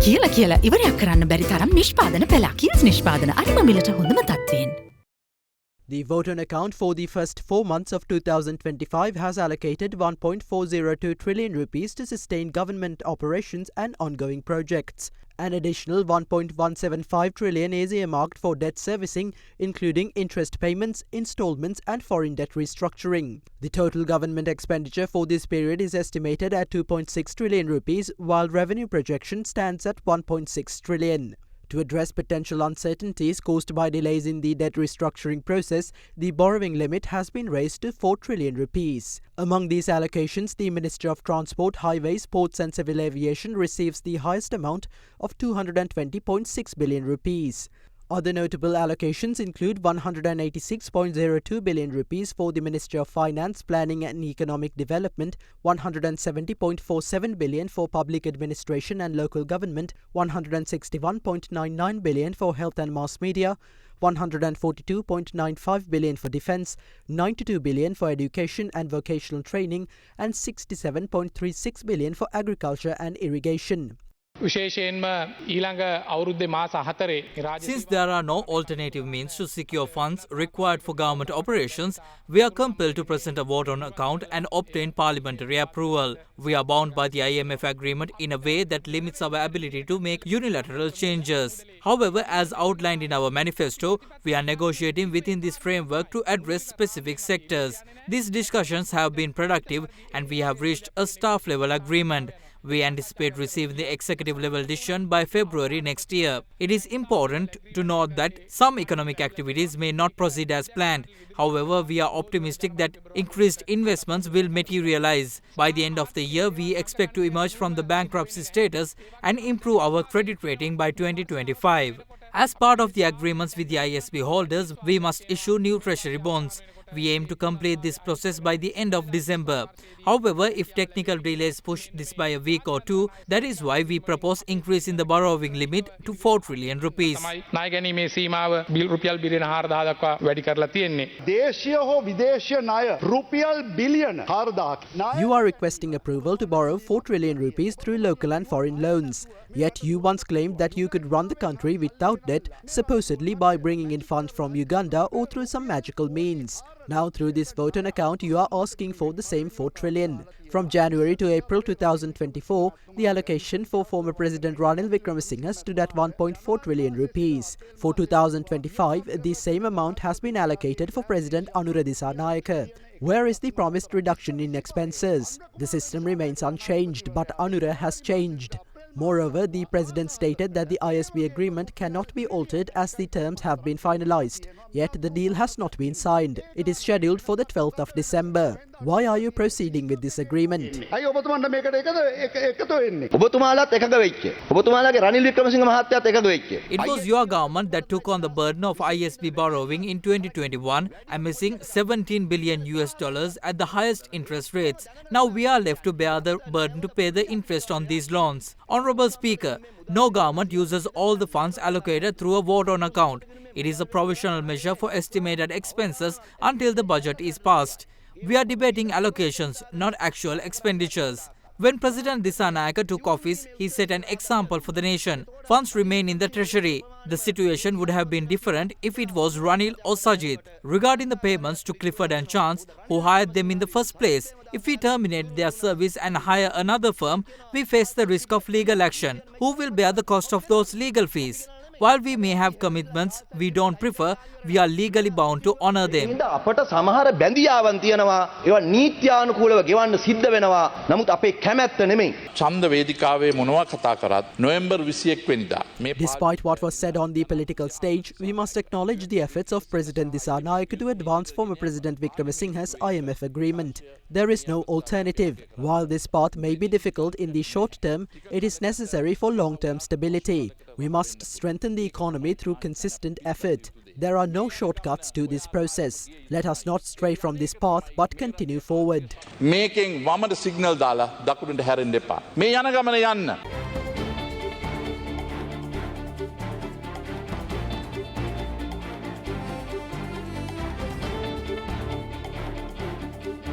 කියලා ඉවරයක් කරන්න බැරි තරම් නිෂ්පාදන පෙළක්. කිල්ස් නිෂ්පාදන අනිම මිලට හොඳම තත්ත්වයෙන්. The vote on account for the first 4 months of 2025 has allocated 1.402 trillion rupees to sustain government operations and ongoing projects. An additional 1.175 trillion is earmarked for debt servicing, including interest payments, installments and foreign debt restructuring. The total government expenditure for this period is estimated at 2.6 trillion rupees, while revenue projection stands at 1.6 trillion. To address potential uncertainties caused by delays in the debt restructuring process, the borrowing limit has been raised to 4 trillion rupees. Among these allocations, the Ministry of Transport, Highways, Ports and Civil Aviation receives the highest amount of 220.6 billion rupees. Other notable allocations include 186.02 billion rupees for the Ministry of Finance, Planning and Economic Development, 170.47 billion for Public Administration and Local Government, 161.99 billion for Health and Mass Media, 142.95 billion for Defence, 92 billion for Education and Vocational Training, and 67.36 billion for Agriculture and Irrigation. Since there are no alternative means to secure funds required for government operations, we are compelled to present a vote on account and obtain parliamentary approval. We are bound by the IMF agreement in a way that limits our ability to make unilateral changes. However, as outlined in our manifesto, we are negotiating within this framework to address specific sectors. These discussions have been productive and we have reached a staff-level agreement. We anticipate receiving the executive-level decision by February next year. It is important to note that some economic activities may not proceed as planned. However, we are optimistic that increased investments will materialize. By the end of the year, we expect to emerge from the bankruptcy status and improve our credit rating by 2025. As part of the agreements with the ISB holders, we must issue new treasury bonds. We aim to complete this process by the end of December. However, if technical delays push this by a week or two, that is why we propose increase in the borrowing limit to 4 trillion rupees. You are requesting approval to borrow 4 trillion rupees through local and foreign loans. Yet you once claimed that you could run the country without debt, supposedly by bringing in funds from Uganda or through some magical means. Now, through this vote on account, you are asking for the same 4 trillion. From January to April 2024, the allocation for former President Ranil Wickremesinghe stood at 1.4 trillion rupees. For 2025, the same amount has been allocated for President Anura Dissanayake. Where is the promised reduction in expenses? The system remains unchanged, but Anura has changed. Moreover, the President stated that the ISB agreement cannot be altered as the terms have been finalized. Yet the deal has not been signed. It is scheduled for the 12th of December. Why are you proceeding with this agreement? It was your government that took on the burden of ISB borrowing in 2021, amassing $17 billion at the highest interest rates. Now we are left to bear the burden to pay the interest on these loans. Honorable Speaker, no government uses all the funds allocated through a vote on account. It is a provisional measure for estimated expenses until the budget is passed. We are debating allocations, not actual expenditures. When President Dissanayake took office, he set an example for the nation. Funds remain in the treasury. The situation would have been different if it was Ranil or Sajid. Regarding the payments to Clifford and Chance, who hired them in the first place, if we terminate their service and hire another firm, we face the risk of legal action. Who will bear the cost of those legal fees? While we may have commitments we don't prefer, we are legally bound to honor them. Despite what was said on the political stage, we must acknowledge the efforts of President Dissanayake to advance former President Wickremesinghe's IMF agreement. There is no alternative. While this path may be difficult in the short term, it is necessary for long-term stability. We must strengthen the economy through consistent effort. There are no shortcuts to this process. Let us not stray from this path but continue forward. Making වමට signal දාලා දකුණට හැරෙන්න එපා. මේ යන ගමන යන්න.